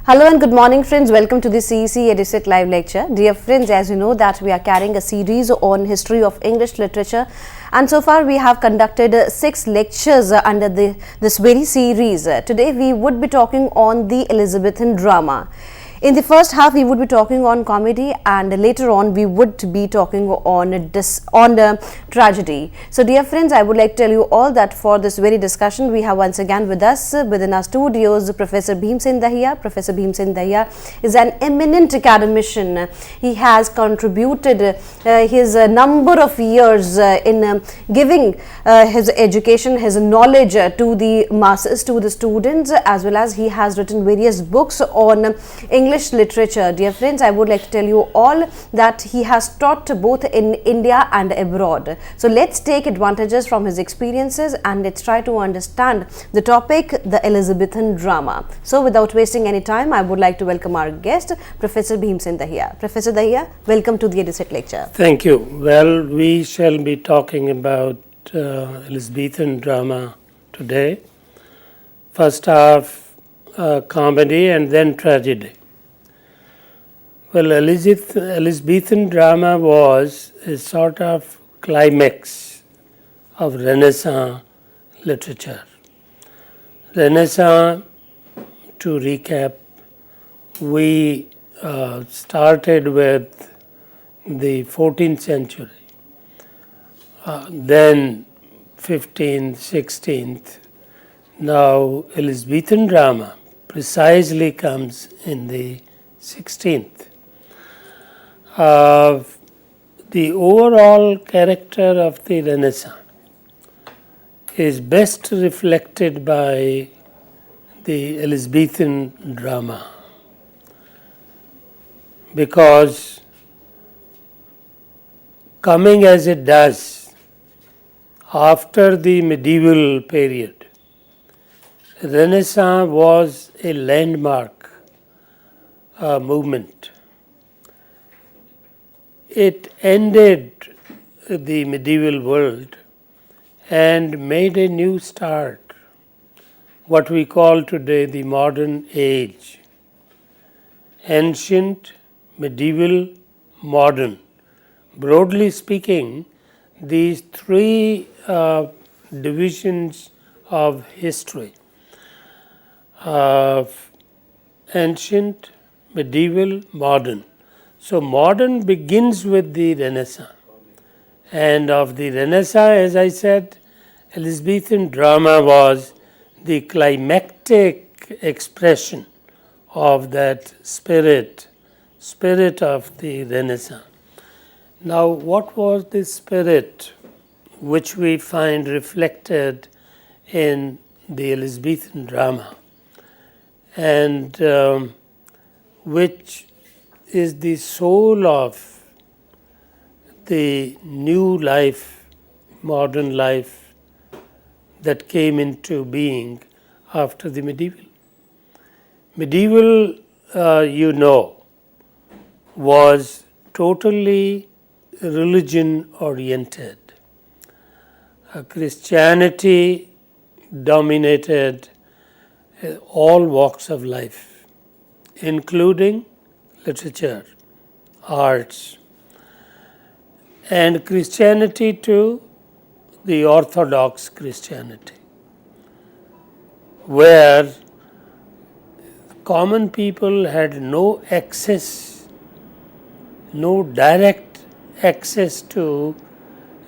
Hello and good morning friends, welcome to the CEC-UGC live lecture. Dear friends, as you know that we are carrying a series on history of English literature, and so far we have conducted 6 lectures under this very series. Today we would be talking on the Elizabathan drama. In the first half we would be talking on comedy, and later on we would be talking on tragedy. So dear friends, I would like to tell you all that for this very discussion we have once again with us within our studios Professor Bhimsen Dahiya. Professor Bhimsen Dahiya is an eminent academician. He has contributed his number of years in giving his education, his knowledge to the masses, to the students, as well as he has written various books on English literature. Dear friends, I would like to tell you all that he has taught both in India and abroad. So let's take advantages from his experiences and let's try to understand the topic, the Elizabathan drama. So without wasting any time, I would like to welcome our guest, Professor Bhimsen Dahiya. Professor Dahiya, welcome to the EduSet lecture. Thank you. Well, we shall be talking about Elizabathan drama today. First half comedy and then tragedy. Well, Elizabathan drama was a sort of climax of Renaissance literature. Renaissance, to recap, we started with the 14th century, then 15th, 16th. Now, Elizabathan drama precisely comes in the 16th. The overall character of the Renaissance is best reflected by the Elizabathan drama, because coming as it does after the medieval period, Renaissance was a landmark movement. It ended the medieval world and made a new start, what we call today the modern age. Ancient, medieval, modern. Broadly speaking, these three divisions of history, ancient, medieval, modern. So modern begins with the Renaissance, and of the Renaissance, as I said, Elizabathan drama was the climactic expression of that spirit of the Renaissance. Now, what was this spirit which we find reflected in the Elizabathan drama, and which is the soul of the new life, modern life that came into being after the medieval? Medieval, was totally religion oriented. Christianity dominated all walks of life, including literature, arts, and Christianity too, the Orthodox Christianity, where common people had no direct access to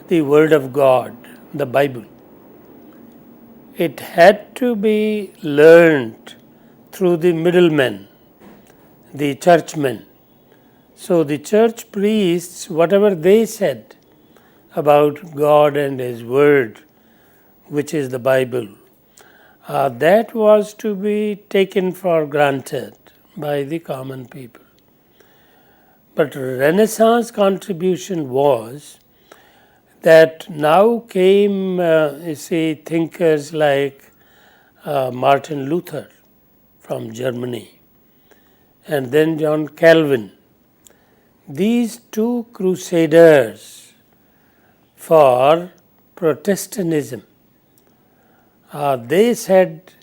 the Word of God, the Bible. It had to be learned through the middlemen, the churchmen. So the church priests, whatever they said about God and His Word, which is the Bible, that was to be taken for granted by the common people. But Renaissance contribution was that now came, thinkers like Martin Luther from Germany, and then John Calvin. These two crusaders for Protestantism, they said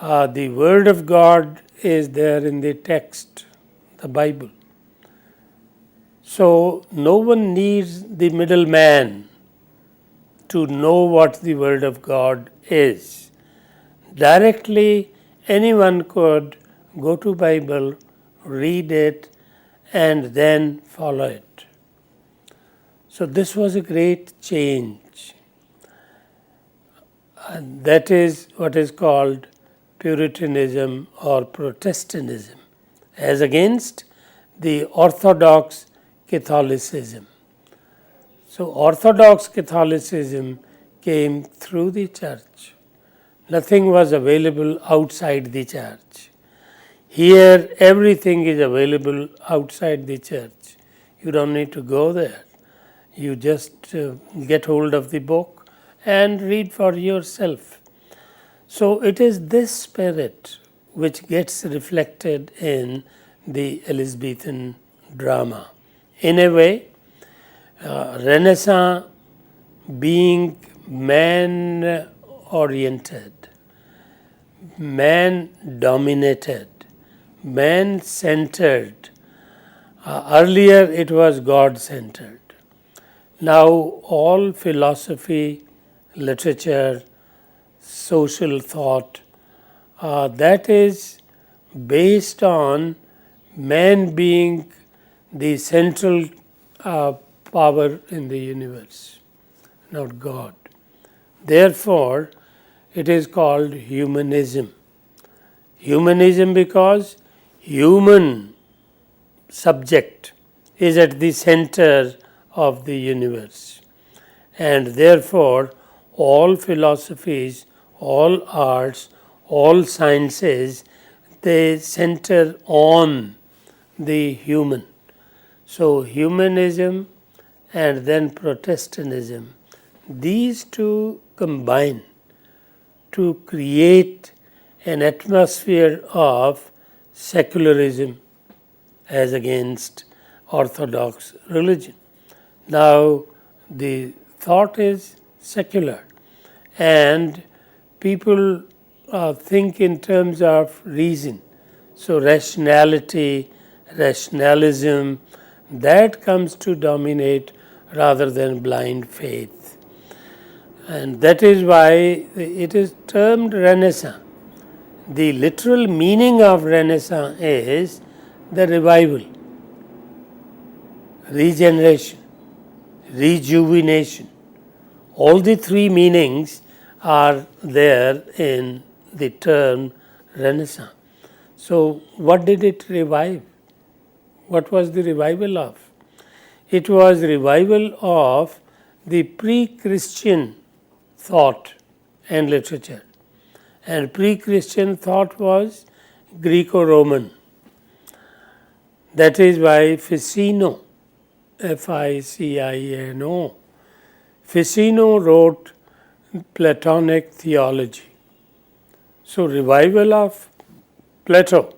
the Word of God is there in the text, the Bible. So no one needs the middleman to know what the Word of God is. Directly anyone could go to Bible, read it, and then follow it. So this was a great change. And that is what is called Puritanism or Protestantism, as against the Orthodox Catholicism. So Orthodox Catholicism came through the church. Nothing was available outside the church. Here everything is available outside the church. You don't need to go there. You just get hold of the book and read for yourself. So it is this spirit which gets reflected in the Elizabethan drama. In a way, Renaissance being man-oriented, man-dominated, man-centered. Earlier it was God-centered. Now all philosophy, literature, social thought, that is based on man being the central power in the universe, not God. Therefore, it is called humanism. Humanism because human subject is at the center of the universe, and therefore all philosophies, all arts, all sciences, they center on the human. So humanism and then Protestantism, these two combine to create an atmosphere of secularism as against Orthodox religion. Now the thought is secular, and people think in terms of reason. So rationality, rationalism, that comes to dominate rather than blind faith. And that is why it is termed Renaissance. The literal meaning of Renaissance is the revival, regeneration, rejuvenation. All the three meanings are there in the term Renaissance. So what did it revive? What was the revival of? It was revival of the pre-Christian thought and literature. And pre-Christian thought was Greco-Roman. That is why Ficino, Ficino, Ficino wrote Platonic theology. So revival of Plato,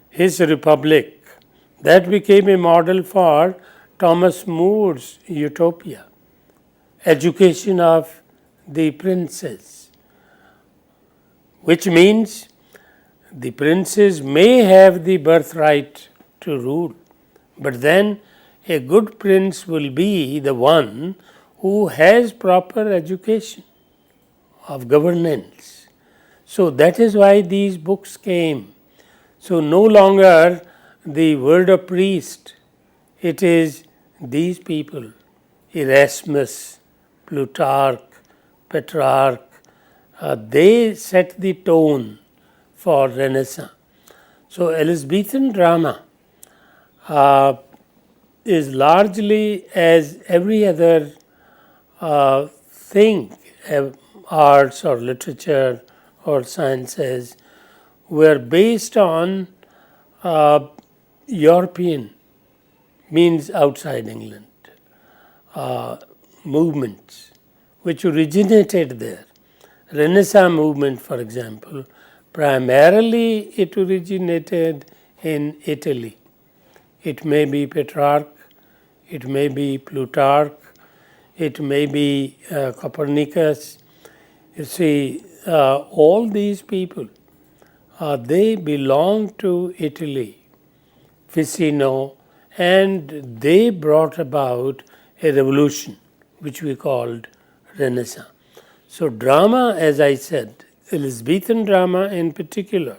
his Republic, that became a model for Thomas More's Utopia, education of the princes, which means the princes may have the birthright to rule, but then a good prince will be the one who has proper education of governance. So that is why these books came. So no longer the word of priest, it is these people, Erasmus, Plutarch, Petrarch, they set the tone for Renaissance. So Elizabethan drama is largely, as every other thing, arts or literature or sciences, were based on European, means outside England, movements which originated there. Renaissance movement, for example, primarily it originated in Italy. It may be Petrarch, it may be Plutarch, it may be Copernicus. You see, all these people they belonged to Italy, Ficino, and they brought about a revolution which we called Renaissance. So drama, as I said, Elizabethan drama in particular,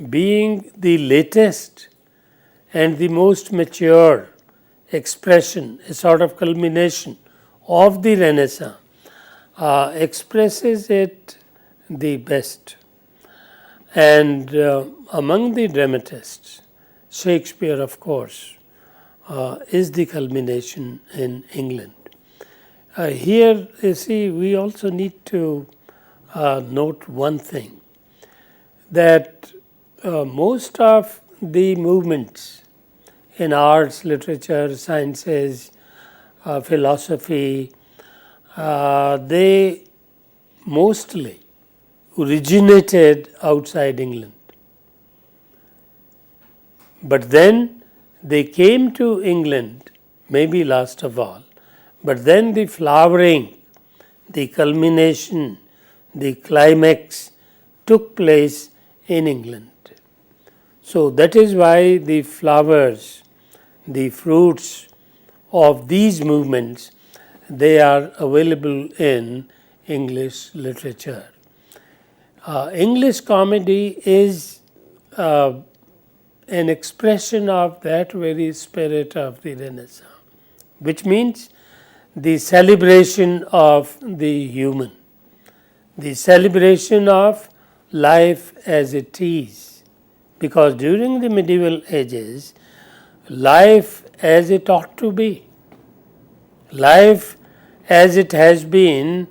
being the latest and the most mature expression, a sort of culmination of the Renaissance, expresses it the best. And among the dramatists, Shakespeare, of course, is the culmination in England. Here, you see, we also need to note one thing, that most of the movements in arts, literature, sciences, philosophy, they mostly originated outside England. But then they came to England, maybe last of all, but then the flowering, the culmination, the climax took place in England. So that is why the flowers, the fruits of these movements, they are available in English literature. English comedy is an expression of that very spirit of the Renaissance, which means the celebration of the human, the celebration of life as it is. Because during the medieval ages, life as it ought to be, life as it has been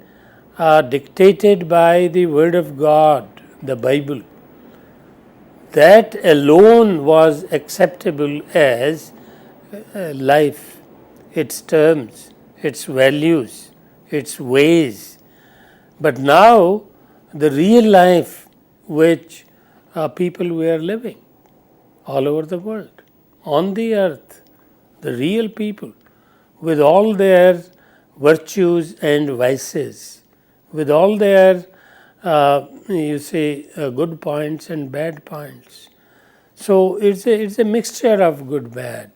dictated by the Word of God, the Bible, that alone was acceptable as life, its terms, its values, its ways. But now the real life which people were living all over the world, on the earth, the real people with all their virtues and vices, with all their good points and bad points. So it's a mixture of good bad,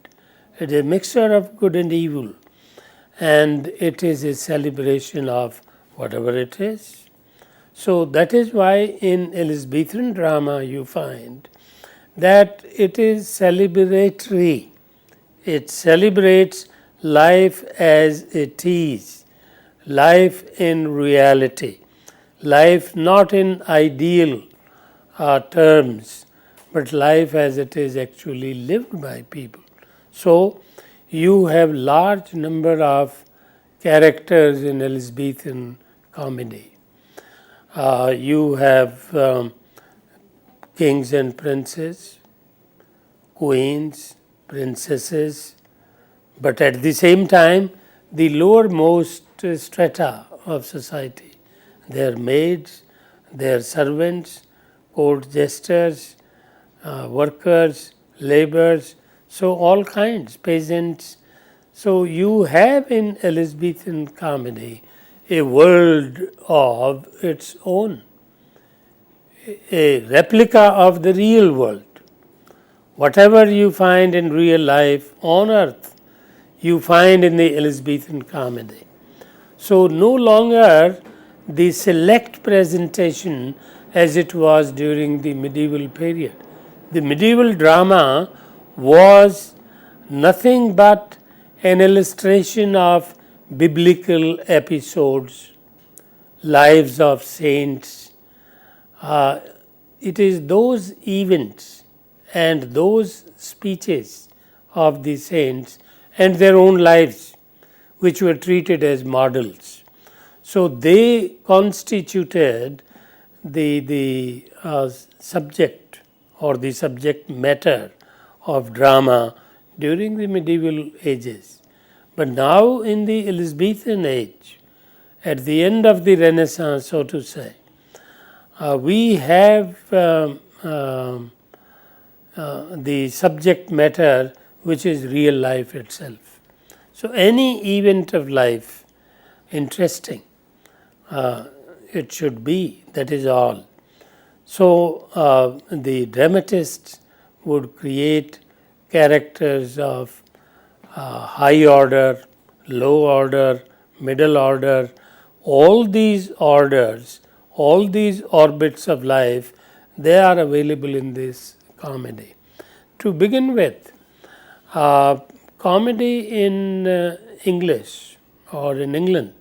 it's a mixture of good and evil, and it is a celebration of whatever it is. So that is why in Elizabethan drama you find that it is celebratory. It celebrates life as it is, life in reality, life not in ideal terms, but life as it is actually lived by people. So you have large number of characters in Elizabethan comedy. You have kings and princes, queens, princesses, but at the same time the lowermost strata of society, their maids, their servants, court jesters, workers, laborers, so all kinds, peasants. So you have in Elizabethan comedy a world of its own, a replica of the real world. Whatever you find in real life on earth, you find in the Elizabethan comedy. So no longer the select presentation as it was during the medieval period. The medieval drama was nothing but an illustration of biblical episodes, lives of saints. It is those events and those speeches of the saints and their own lives which were treated as models. So they constituted the subject or the subject matter of drama during the medieval ages. But now in the Elizabethan age, at the end of the Renaissance, so to say, we have the subject matter which is real life itself. So any event of life, interesting, it should be, that is all. So the dramatists would create characters of high order, low order, middle order, all these orders, all these orbits of life, they are available in this comedy. To begin with, comedy in English or in England,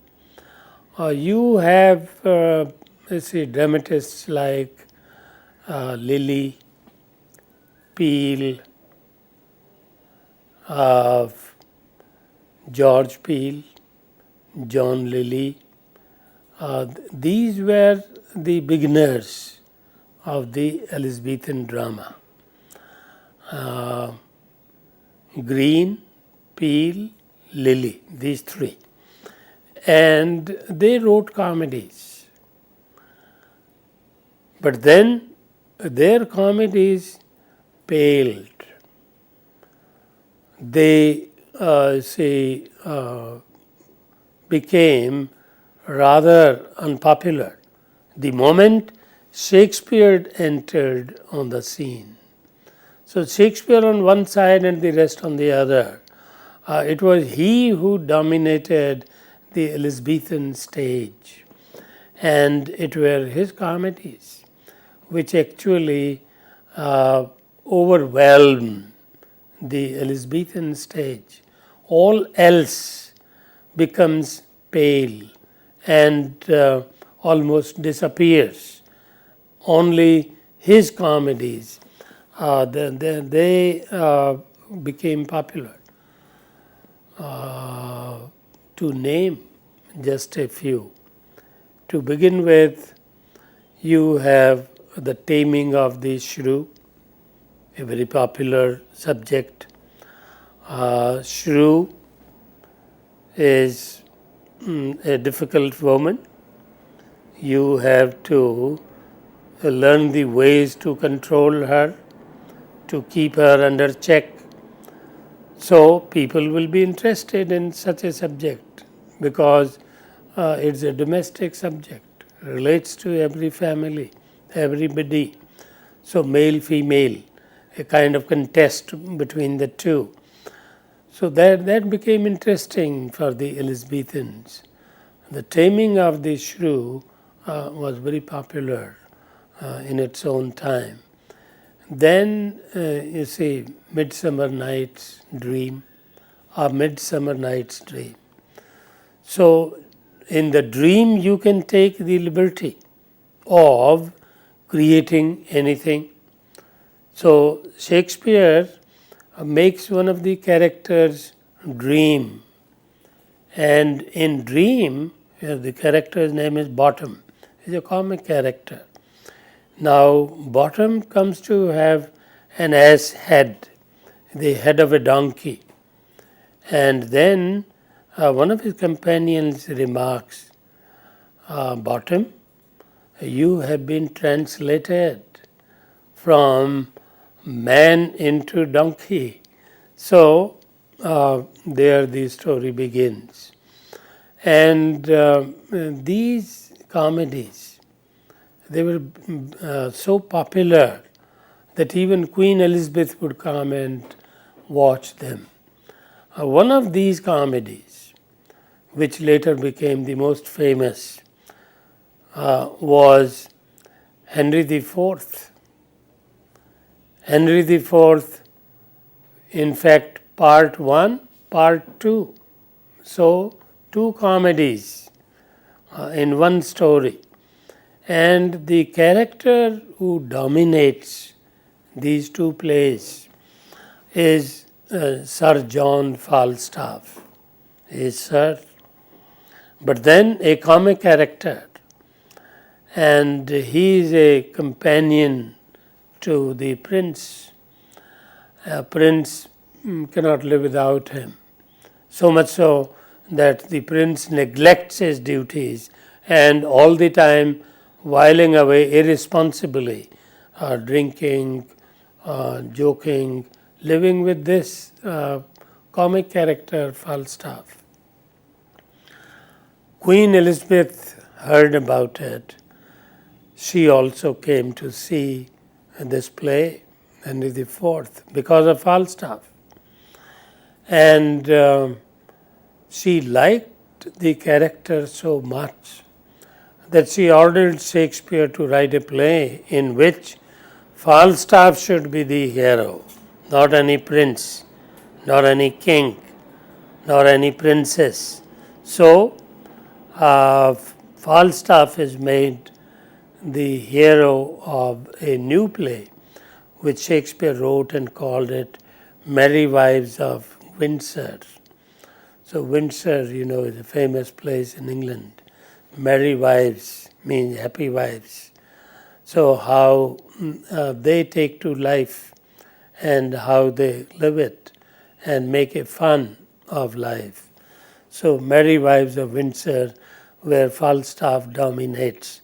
you have let's see, dramatists like Lilly, Peel, George Peel, John Lilly. These were the beginners of the Elizabethan drama. Green, Peel, Lilly, these three. And they wrote comedies. But then their comedies paled. They became rather unpopular the moment Shakespeare entered on the scene. So Shakespeare on one side and the rest on the other. It was he who dominated the Elizabethan stage, and it were his comedies which actually overwhelmed the Elizabethan stage. All else becomes pale and almost disappears. Only his comedies, they became popular. To name just a few. To begin with, you have the taming of the shrew, a very popular subject. Shrew is a difficult woman. You have to learn the ways to control her, to keep her under check. So people will be interested in such a subject because it's a domestic subject, relates to every family, everybody. So male, female, a kind of contest between the two. So that became interesting for the Elizabethans. The taming of the shrew was very popular in its own time. Then you see Midsummer Night's Dream or Midsummer Night's Dream. So in the dream you can take the liberty of creating anything. So Shakespeare makes one of the characters dream, and in dream the character's name is Bottom. He's a comic character. Now Bottom comes to have an ass head, the head of a donkey, and then one of his companions remarks, Bottom, you have been translated from man into donkey. So there the story begins. And these comedies, they were so popular that even Queen Elizabeth would come and watch them. One of these comedies, which later became the most famous, was Henry IV. Henry IV, in fact, part 1, part 2. So, two comedies in one story. And the character who dominates these two plays is Sir John Falstaff. He is Sir, but then a comic character, and he is a companion to the prince. Prince cannot live without him. So much so that the prince neglects his duties and all the time whiling away irresponsibly, drinking, joking, living with this comic character Falstaff. Queen Elizabeth heard about it. she also came to see this play, Henry IV, because of Falstaff. And she liked the character so much that she ordered Shakespeare to write a play in which Falstaff should be the hero, not any prince, nor any king, nor any princess. So, Falstaff is made the hero of a new play which Shakespeare wrote and called it Merry Wives of Windsor. So Windsor, is a famous place in England. Merry wives means happy wives. So how they take to life and how they live it and make a fun of life. So Merry Wives of Windsor, where Falstaff dominates,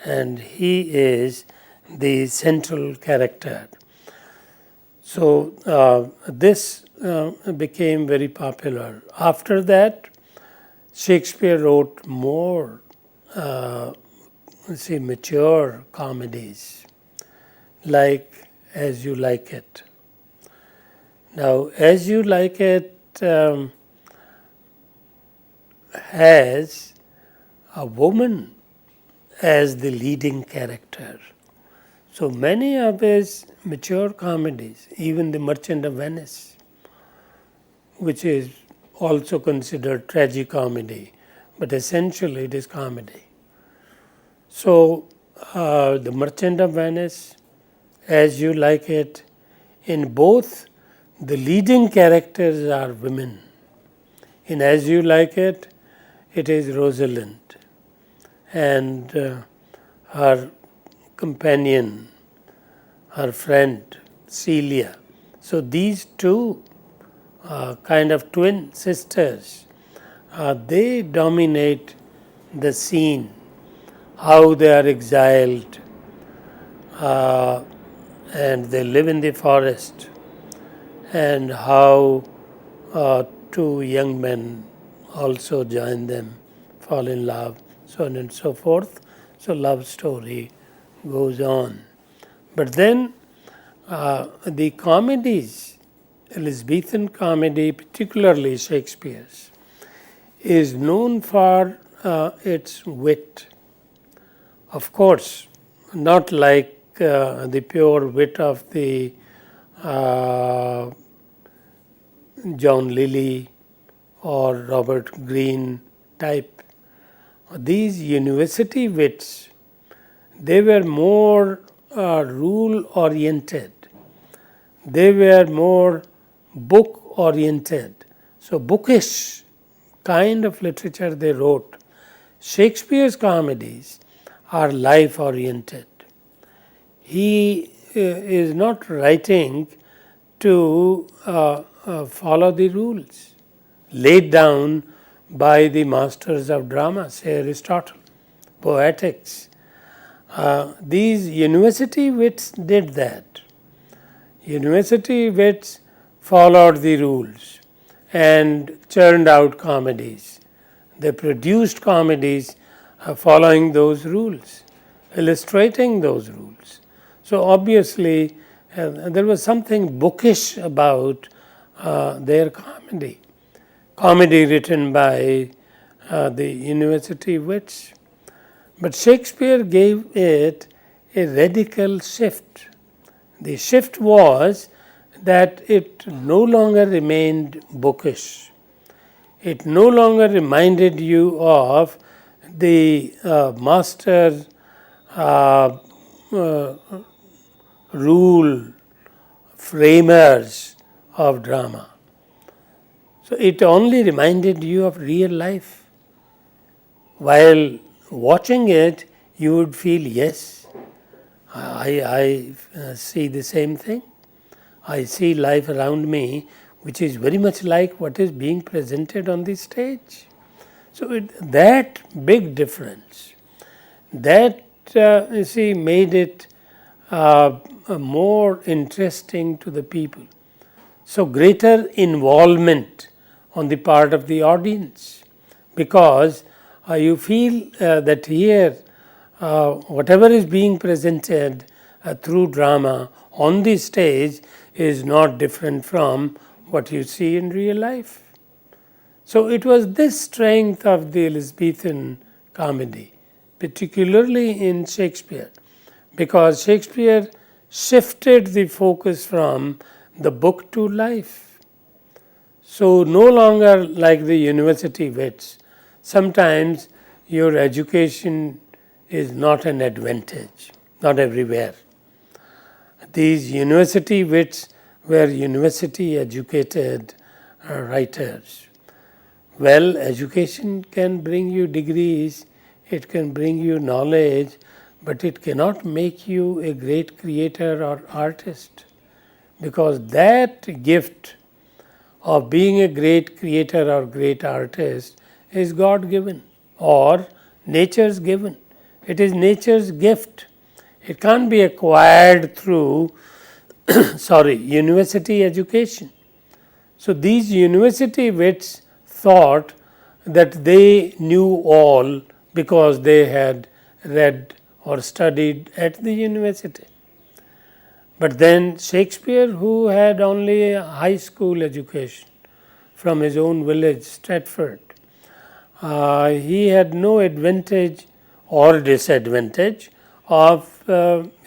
and he is the central character. So this became very popular. After that, Shakespeare wrote more mature comedies like As You Like It. Now, As You Like It has a woman as the leading character. So many of his mature comedies, even The Merchant of Venice, which is also considered tragicomedy, but essentially it is comedy. So The Merchant of Venice, As You Like It, in both the leading characters are women. In As You Like It, it is Rosalind and her companion, her friend Celia. So these two kind of twin sisters, they dominate the scene, how they are exiled and they live in the forest, and how two young men also join them, fall in love, so on and so forth. So love story goes on. But then the comedies, Elizabethan comedy, particularly Shakespeare's, is known for its wit. Of course, not like the pure wit of the John Lilly or Robert Greene type. These university wits, they were more rule oriented. They were more book oriented. So bookish kind of literature they wrote. Shakespeare's comedies are life oriented. He is not writing to follow the rules laid down by the masters of drama, say Aristotle, poetics. These university wits did that. University wits followed the rules and churned out comedies. They produced comedies following those rules, illustrating those rules. So obviously there was something bookish about their comedy. Comedy written by the university wits. But Shakespeare gave it a radical shift. The shift was that it no longer remained bookish. It no longer reminded you of the master rule framers of drama. So it only reminded you of real life. While watching it, you would feel, yes, I see the same thing. I see life around me, which is very much like what is being presented on the stage. So that big difference, that made it more interesting to the people. So greater involvement on the part of the audience, because you feel that here whatever is being presented through drama on the stage is not different from what you see in real life. So it was this strength of the Elizabethan comedy, particularly in Shakespeare, because Shakespeare shifted the focus from the book to life. So no longer like the university wits, sometimes your education is not an advantage, not everywhere. These university wits were university educated writers. Well, education can bring you degrees, it can bring you knowledge, but it cannot make you a great creator or artist, because that gift of being a great creator or great artist is God given or nature's given. It is nature's gift. It can't be acquired through university education. So these university wits thought that they knew all because they had read or studied at the university. But then Shakespeare, who had only a high school education from his own village, Stratford, he had no advantage or disadvantage of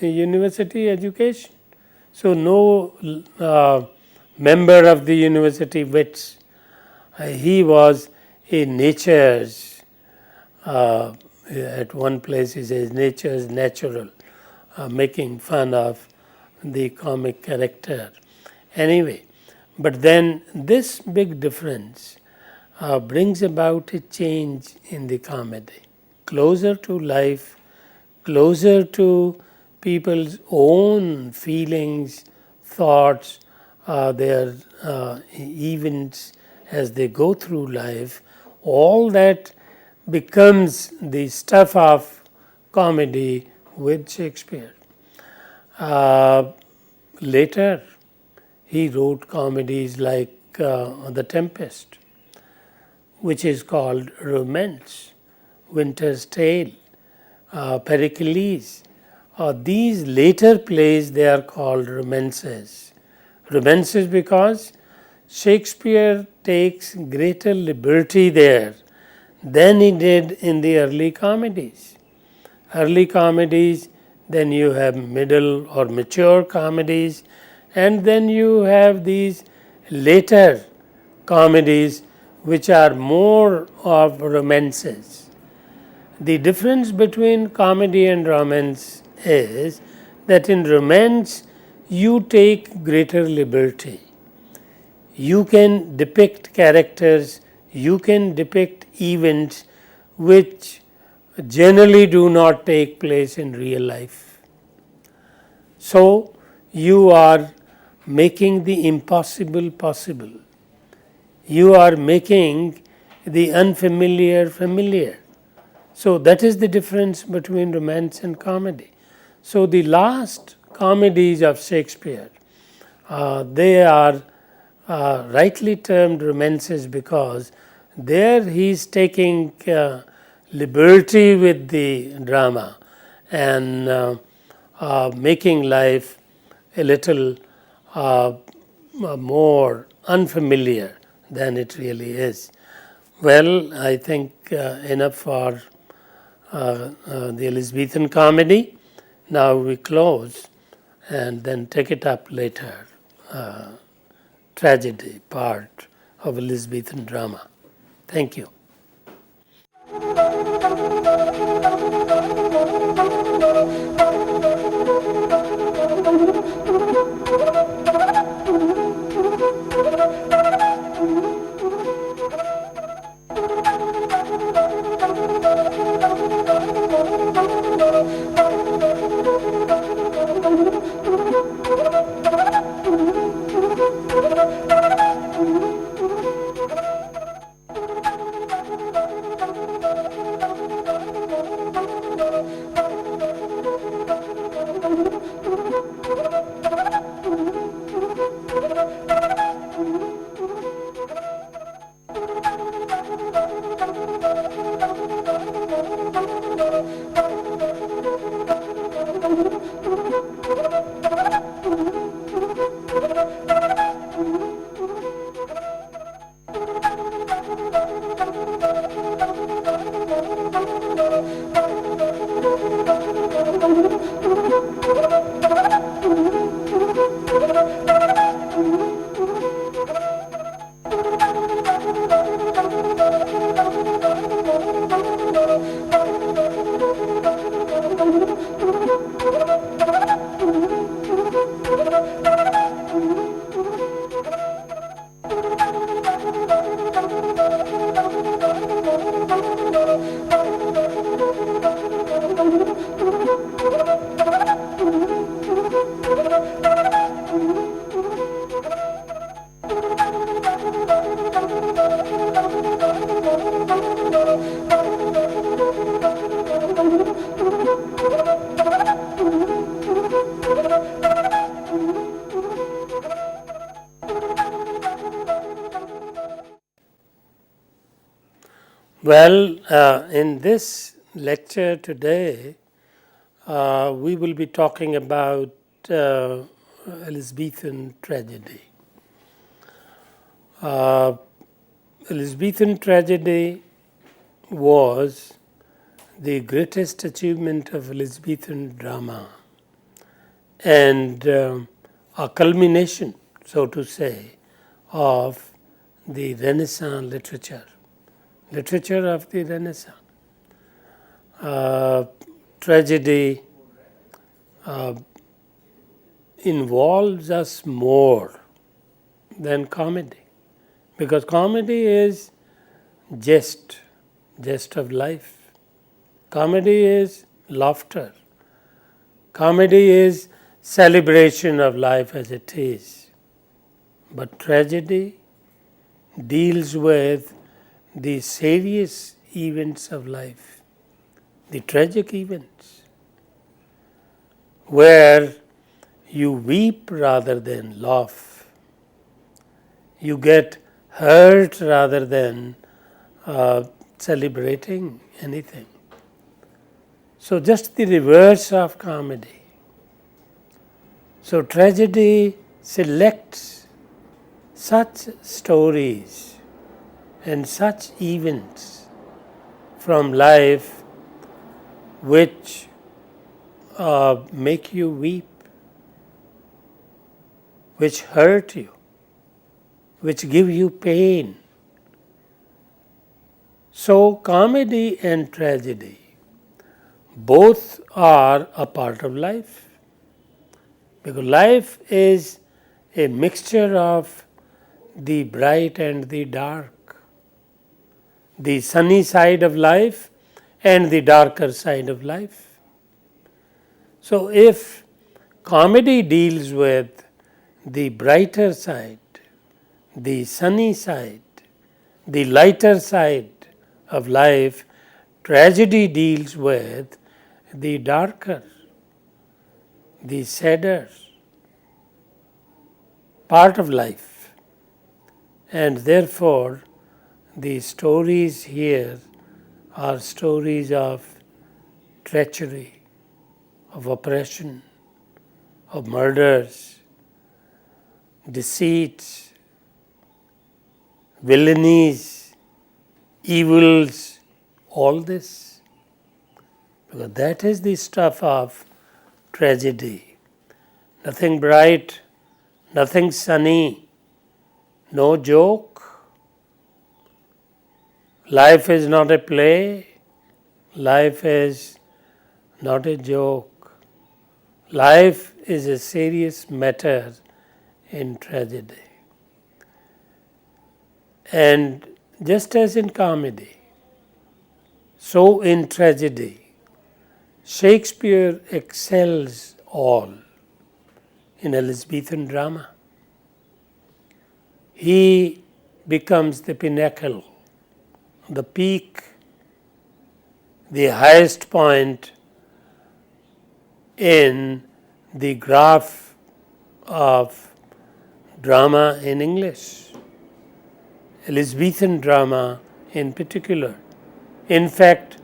university education. So no member of the university wits. He was a nature's, at one place he says nature's natural, making fun of the comic character. Anyway, but then this big difference brings about a change in the comedy, closer to life, closer to people's own feelings, thoughts, their events as they go through life. All that becomes the stuff of comedy with Shakespeare. Later, he wrote comedies like The Tempest, which is called romance, Winter's Tale, Pericles. These later plays, they are called romances. Romances because Shakespeare takes greater liberty there than he did in the early comedies. Early comedies, then you have middle or mature comedies, and then you have these later comedies which are more of romances. The difference between comedy and romance is that in romance you take greater liberty. You can depict characters, you can depict events which generally do not take place in real life. So you are making the impossible possible. You are making the unfamiliar familiar. So that is the difference between romance and comedy. So the last comedies of Shakespeare, they are rightly termed romances because there he is taking liberty with the drama and making life a little more unfamiliar than it really is. Well, I think enough for the Elizabethan comedy. Now we close and then take it up later. Tragedy part of Elizabethan drama. Thank you. Well, in this lecture today, we will be talking about Elizabethan tragedy. Elizabethan tragedy was the greatest achievement of Elizabethan drama and a culmination, so to say, of the Renaissance literature of the Renaissance. Tragedy involves us more than comedy, because comedy is jest of life. Comedy is laughter. Comedy is celebration of life as it is. But tragedy deals with the serious events of life, the tragic events, where you weep rather than laugh. You get hurt rather than celebrating anything. So just the reverse of comedy. So tragedy selects such stories and such events from life which make you weep, which hurt you, which give you pain. So comedy and tragedy both are a part of life, because life is a mixture of the bright and the dark, the sunny side of life and the darker side of life. So if comedy deals with the brighter side, the sunny side, the lighter side of life, tragedy deals with the darker, the sadder part of life. And therefore, the stories here are stories of treachery, of oppression, of murders, deceits, villainies, evils, all this. Because that is the stuff of tragedy. Nothing bright, nothing sunny, no joke. Life is not a play, life is not a joke. Life is a serious matter in tragedy. And just as in comedy, so in tragedy, Shakespeare excels all in Elizabethan drama. He becomes the pinnacle, the peak, the highest point in the graph of drama in English, Elizabethan drama in particular. In fact,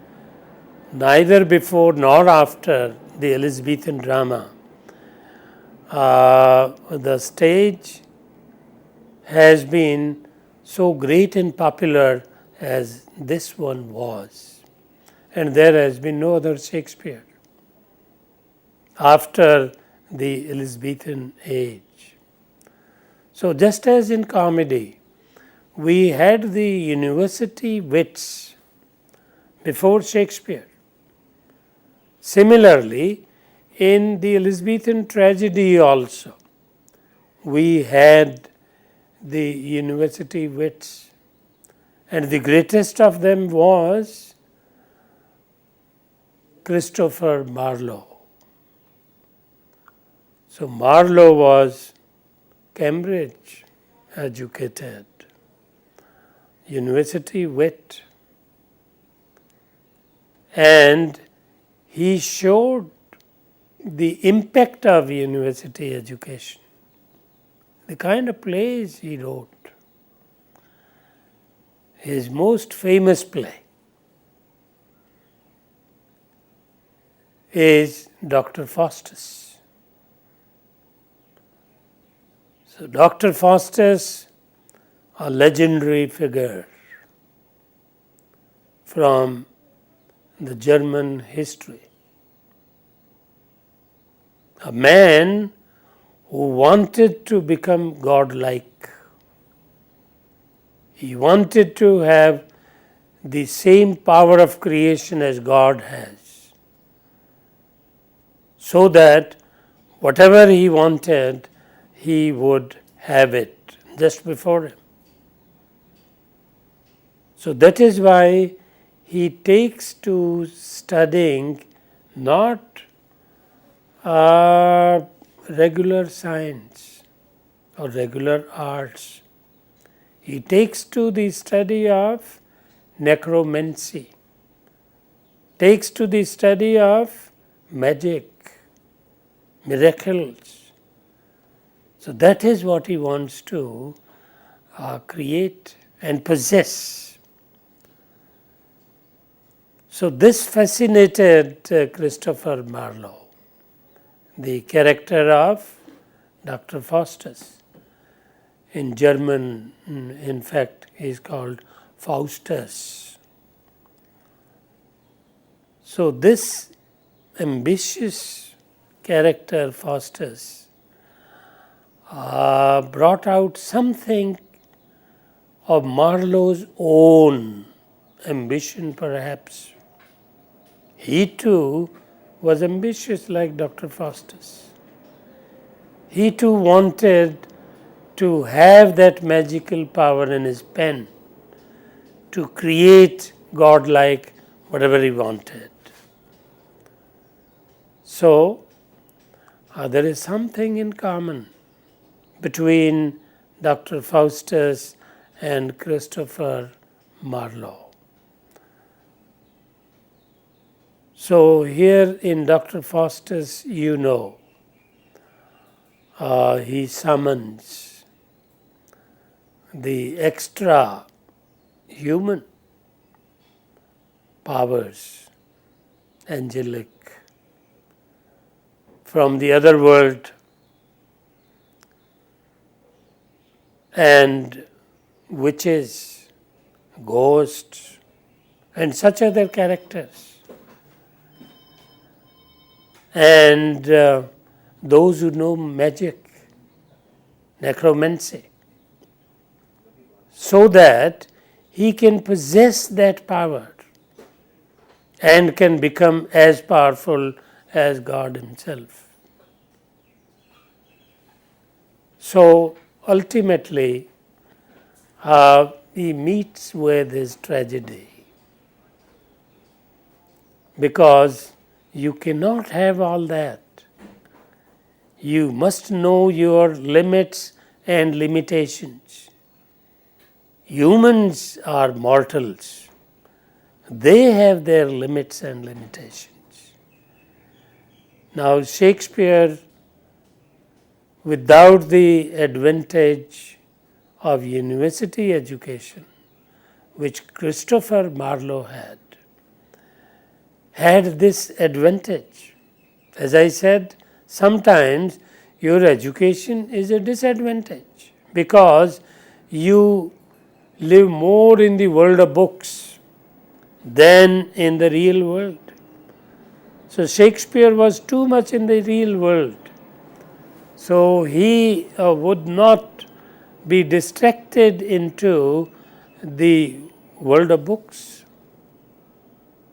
neither before nor after the Elizabethan drama, the stage has been so great and popular as this one was. And there has been no other Shakespeare after the Elizabethan age. So just as in comedy, we had the university wits before Shakespeare. Similarly, in the Elizabethan tragedy also, we had the university wits, and the greatest of them was Christopher Marlowe. So Marlowe was Cambridge educated, university wit, and he showed the impact of university education, the kind of plays he wrote. His most famous play is Dr. Faustus. So, Dr. Faustus, a legendary figure from the German history, a man who wanted to become godlike. He wanted to have the same power of creation as God has, so that whatever he wanted, he would have it just before him. So that is why he takes to studying not regular science or regular arts. He takes to the study of necromancy, takes to the study of magic, miracles. So that is what he wants to create and possess. So this fascinated Christopher Marlowe, the character of Dr. Faustus. In German, in fact, he is called Faustus. So this ambitious character, Faustus, brought out something of Marlowe's own ambition, perhaps. He too was ambitious like Dr. Faustus. He too wanted to have that magical power in his pen to create godlike whatever he wanted. So, there is something in common between Dr. Faustus and Christopher Marlowe. So, here in Dr. Faustus, he summons the extra human powers, angelic, from the other world, and witches, ghosts, and such other characters. And those who know magic, necromancy, so that he can possess that power and can become as powerful as God himself. So ultimately, he meets with his tragedy, because you cannot have all that. You must know your limits and limitations. Humans are mortals. They have their limits and limitations. Now, Shakespeare, without the advantage of university education, which Christopher Marlowe had this advantage. As I said, sometimes your education is a disadvantage because you live more in the world of books than in the real world. So Shakespeare was too much in the real world. So he would not be distracted into the world of books.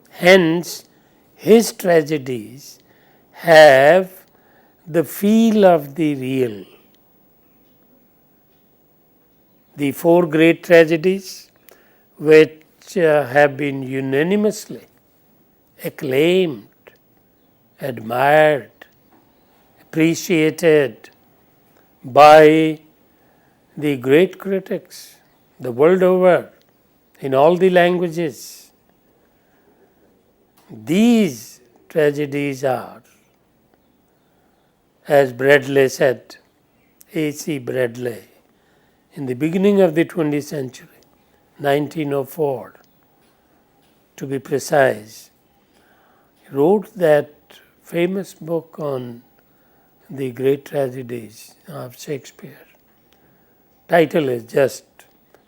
Hence, his tragedies have the feel of the real. The four great tragedies, which have been unanimously acclaimed, admired, appreciated by the great critics the world over, in all the languages. These tragedies are as Bradley said, A.C. Bradley, in the beginning of the 20th century, 1904 to be precise, he wrote that famous book on the great tragedies of Shakespeare. Title is just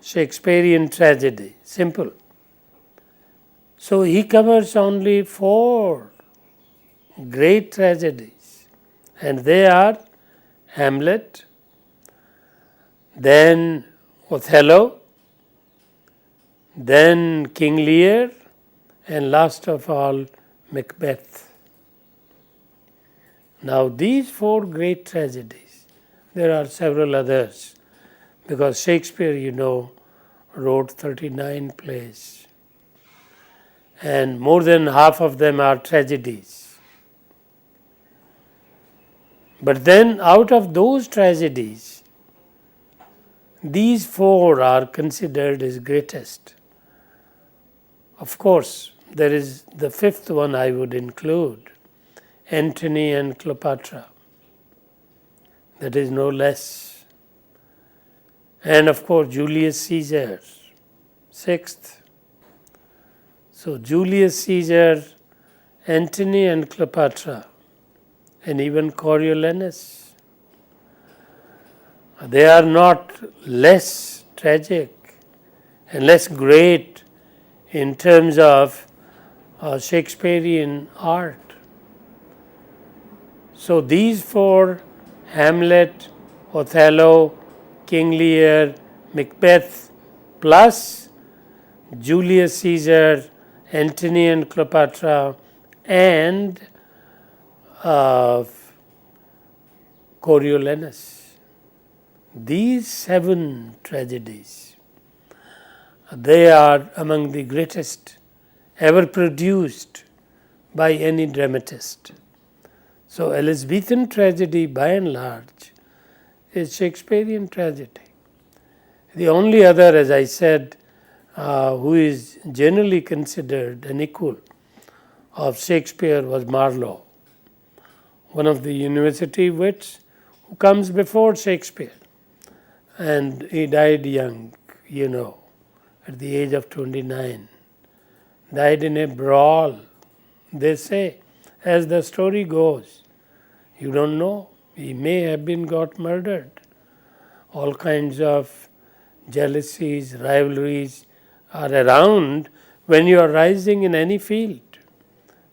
Shakespearean Tragedy, simple. So he covers only 4 great tragedies, and they are Hamlet, then Othello, then King Lear, and last of all Macbeth. Now these 4 great tragedies, there are several others, because Shakespeare, wrote 39 plays, and more than half of them are tragedies. But then out of those tragedies, these 4 are considered as greatest. Of course, there is the 5th one I would include, Antony and Cleopatra. That is no less. And of course, Julius Caesar, 6th. So Julius Caesar, Antony and Cleopatra, and even Coriolanus. They are not less tragic and less great in terms of Shakespearean art. So these 4, Hamlet, Othello, King Lear, Macbeth, plus Julius Caesar, Antony and Cleopatra, and Coriolanus. These 7 tragedies, they are among the greatest ever produced by any dramatist. So Elizabethan tragedy by and large is Shakespearean tragedy. The only other, as I said, who is generally considered an equal of Shakespeare was Marlowe, one of the university wits who comes before Shakespeare. And he died young, at the age of 29. Died in a brawl, they say, as the story goes. You don't know, he may have been got murdered. All kinds of jealousies, rivalries are around when you are rising in any field.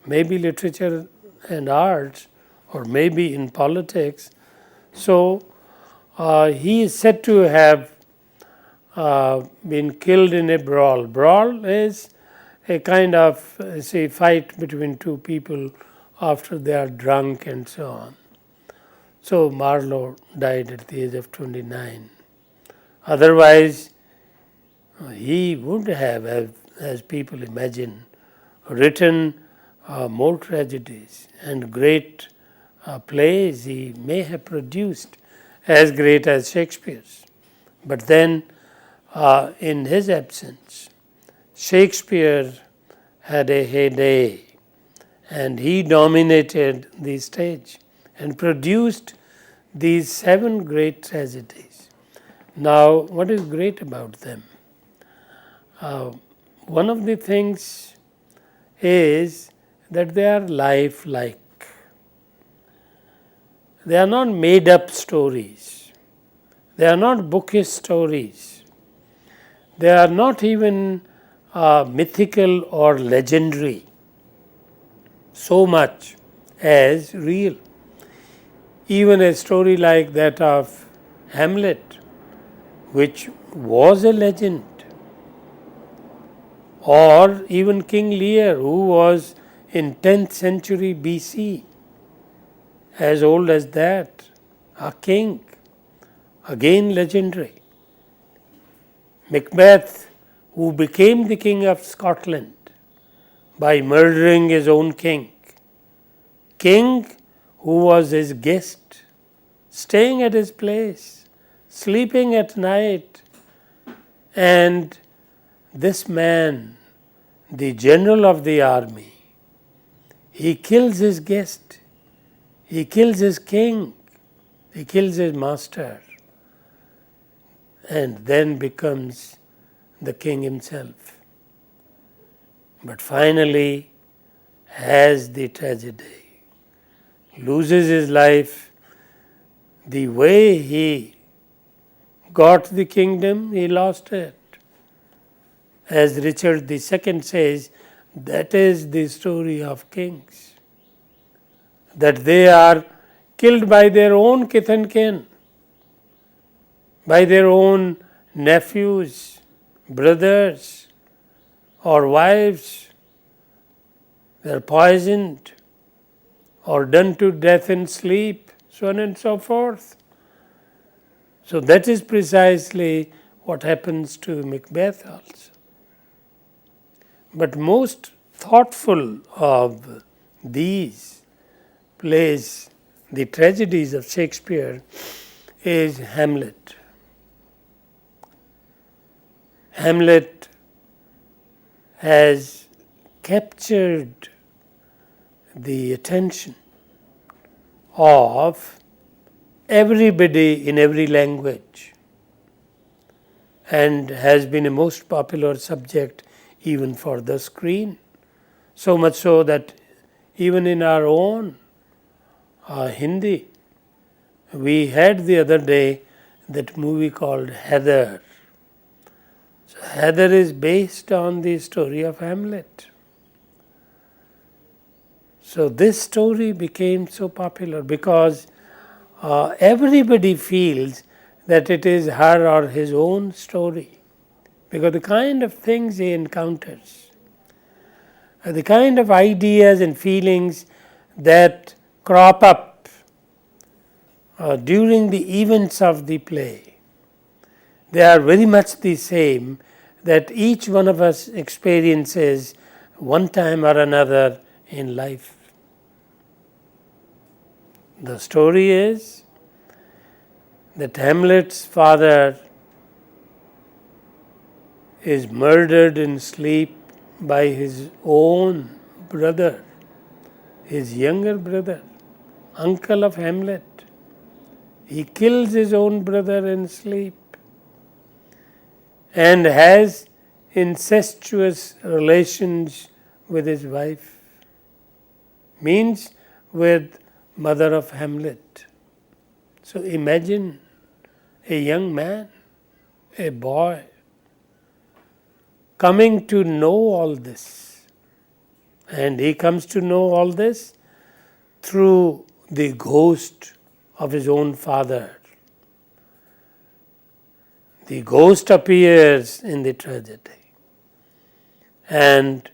Maybe literature and arts, or maybe in politics. So he is said to have been killed in a brawl. Brawl is a kind of, fight between 2 people after they are drunk and so on. So Marlowe died at the age of 29. Otherwise, he would have, as people imagine, written more tragedies and great plays he may have produced as great as Shakespeare's. But then, in his absence, Shakespeare had a heyday, and he dominated the stage and produced these 7 great tragedies. Now, what is great about them? One of the things is that they are lifelike. They are not made up stories. They are not bookish stories. They are not even mythical or legendary so much as real. Even a story like that of Hamlet, which was a legend, or even King Lear, who was in 10th century BC, as old as that, a king, again legendary. Macbeth, who became the king of Scotland by murdering his own king. King who was his guest, staying at his place, sleeping at night, and this man, the general of the army, he kills his guest. He kills his king, he kills his master, and then becomes the king himself. But finally has the tragedy, loses his life. The way he got the kingdom, he lost it. As Richard II says, that is the story of kings, that they are killed by their own kith and kin, by their own nephews, brothers, or wives. They are poisoned or done to death in sleep, so on and so forth. So that is precisely what happens to Macbeth also. But most thoughtful of these plays, the tragedies of Shakespeare, is Hamlet. Hamlet has captured the attention of everybody in every language and has been a most popular subject even for the screen. So much so that even in our own Hindi, we had the other day that movie called Heather. So Heather is based on the story of Hamlet. So this story became so popular because everybody feels that it is her or his own story, because the kind of things he encounters, the kind of ideas and feelings that crop up during the events of the play, they are very much the same that each one of us experiences one time or another in life. The story is that Hamlet's father is murdered in sleep by his own brother, his younger brother, uncle of Hamlet. He kills his own brother in sleep and has incestuous relations with his wife, means with mother of Hamlet. So imagine a young man, a boy, coming to know all this, and he comes to know all this through the ghost of his own father. The ghost appears in the tragedy and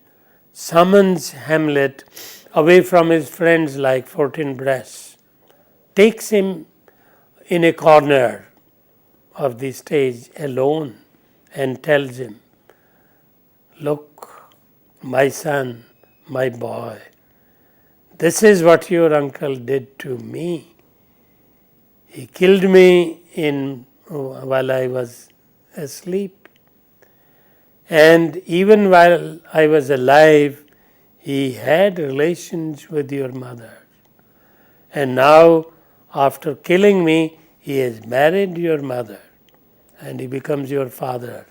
summons Hamlet away from his friends like Fortinbras, takes him in a corner of the stage alone and tells him, "Look, my son, my boy, this is what your uncle did to me. He killed me while I was asleep, and even while I was alive, he had relations with your mother. And now, after killing me, he has married your mother, and he becomes your father,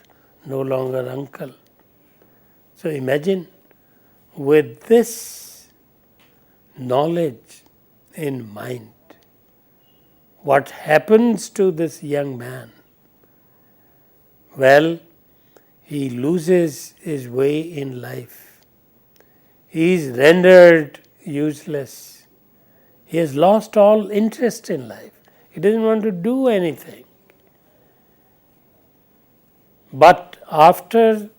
no longer uncle." So imagine, with this knowledge in mind, what happens to this young man? Well, he loses his way in life. He is rendered useless. He has lost all interest in life. He doesn't want to do anything. But after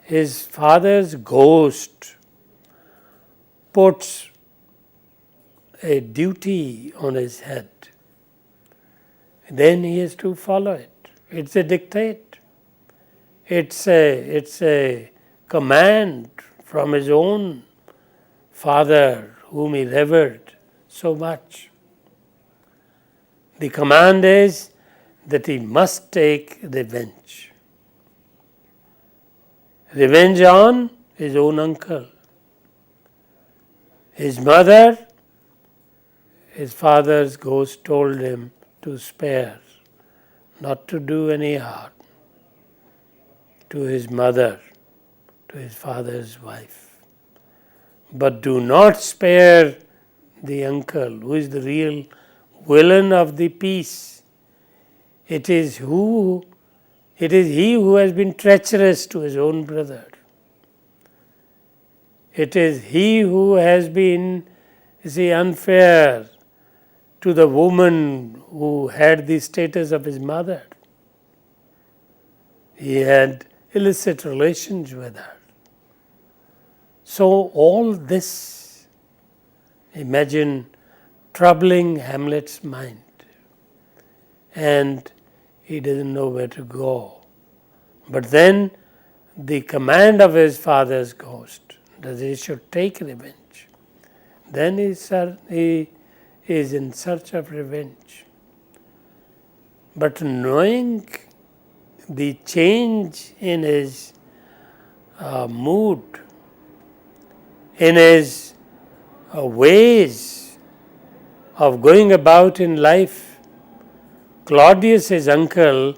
his father's ghost puts a duty on his head, then he has to follow it. It's a dictate. It's a command from his own father whom he revered so much. The command is that he must take revenge. Revenge on his own uncle. His mother his father's ghost told him to spare, not to do any harm to his mother, to his father's wife. But do not spare the uncle, who is the real villain of the piece. It is he who has been treacherous to his own brother. It is he who has been, unfair to the woman who had the status of his mother. He had illicit relations with her. So all this, imagine, troubling Hamlet's mind, and he doesn't know where to go. But then the command of his father's ghost that he should take revenge. Then he is in search of revenge. But knowing the change in his mood, in his ways of going about in life, Claudius, his uncle,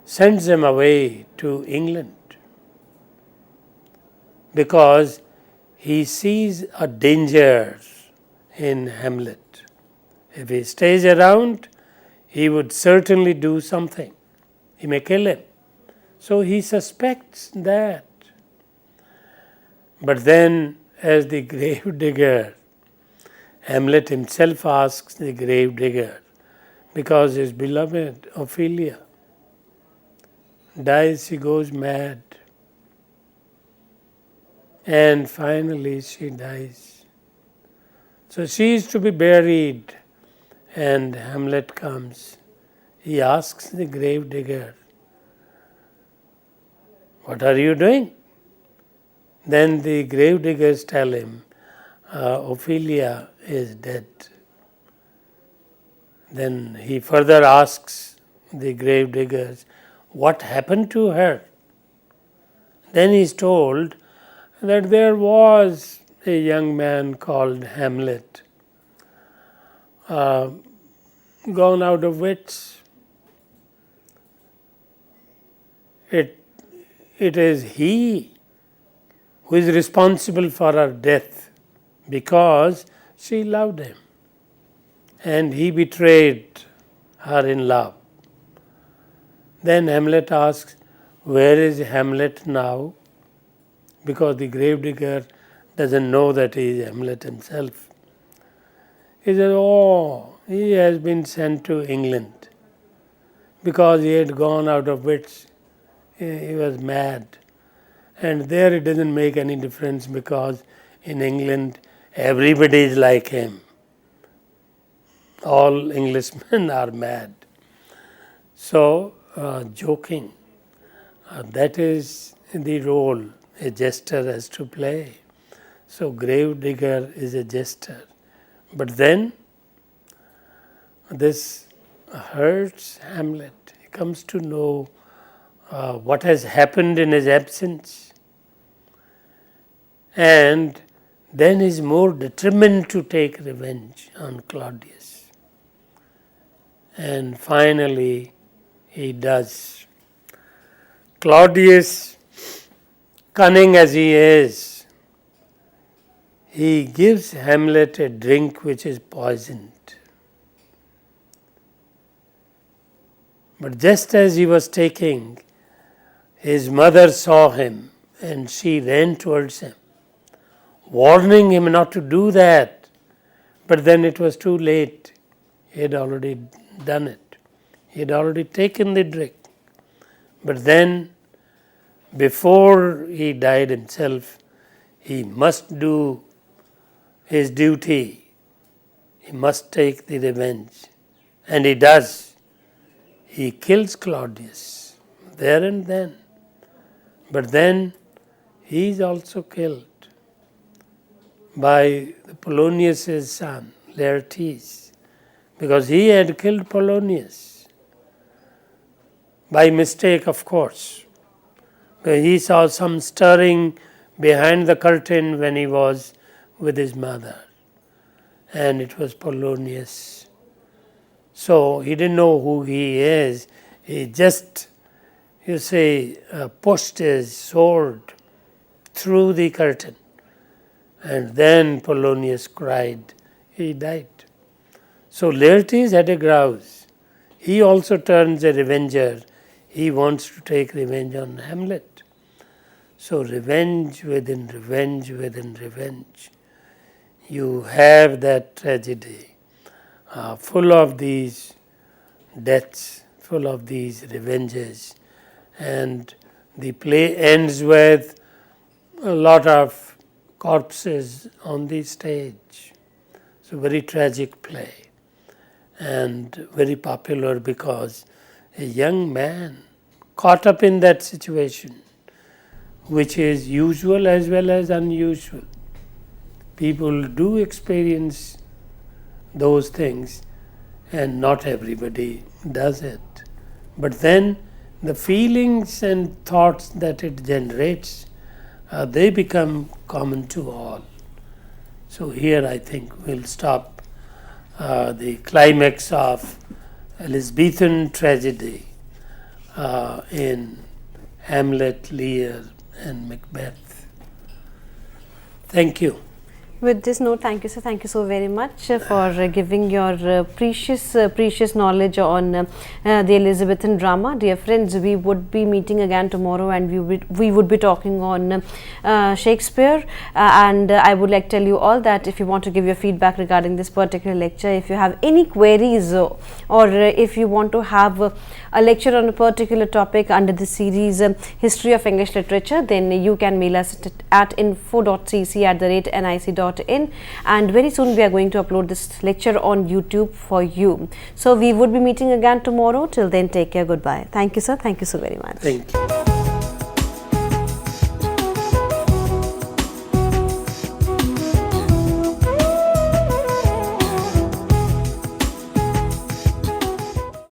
sends him away to England because he sees a danger in Hamlet. If he stays around, he would certainly do something. He may kill him. So he suspects that. But then, as the grave digger, Hamlet himself asks the grave digger, because his beloved Ophelia dies, she goes mad. And finally she dies. So she is to be buried, and Hamlet comes. He asks the grave digger, "What are you doing?" Then the grave diggers tell him, Ophelia is dead. Then he further asks the grave diggers, what happened to her? Then he is told that there was a young man called Hamlet, gone out of wits. It is he who is responsible for her death because she loved him and he betrayed her in love. Then Hamlet asks, where is Hamlet now? Because the gravedigger doesn't know that he is Hamlet himself. He says, he has been sent to England because he had gone out of wits. He was mad. And there it doesn't make any difference because in England everybody is like him. All Englishmen are mad. So, joking, that is the role a jester has to play. So, gravedigger is a jester. But then, this hurts Hamlet. He comes to know what has happened in his absence. And then is more determined to take revenge on Claudius. And finally, he does. Claudius, cunning as he is, he gives Hamlet a drink which is poisoned. But just as he was taking, his mother saw him and she ran towards him, warning him not to do that. But then it was too late. He had already done it. He had already taken the drink. But then, before he died himself, he must do his duty. He must take the revenge. And he does. He kills Claudius there and then. But then he is also killed by Polonius' son, Laertes, because he had killed Polonius. By mistake, of course. He saw some stirring behind the curtain when he was with his mother. and it was Polonius. So he didn't know who he is. He just, pushed his sword through the curtain. And then Polonius cried. He died. So Laertes had a grouse. He also turns a revenger. He wants to take revenge on Hamlet. So revenge within revenge within revenge. You have that tragedy full of these deaths, full of these revenges. And the play ends with a lot of corpses on the stage. So very tragic play and very popular because a young man caught up in that situation, which is usual as well as unusual. People do experience those things and not everybody does it. But then the feelings and thoughts that it generates, they become common to all. So here I think we'll stop the climax of Elizabethan tragedy in Hamlet, Lear and Macbeth. Thank you. With this note, thank you, sir. Thank you so very much for giving your precious knowledge on the Elizabathan drama. Dear friends, we would be meeting again tomorrow, and we would be talking on Shakespeare. And I would like to tell you all that if you want to give your feedback regarding this particular lecture, if you have any queries or if you want to have a lecture on a particular topic under the series History of English Literature, then you can mail us at info.cc@nic.in, and very soon we are going to upload this lecture on YouTube for you. So we would be meeting again tomorrow. Till then, take care. Goodbye. Thank you, sir. Thank you so very much. Thank you.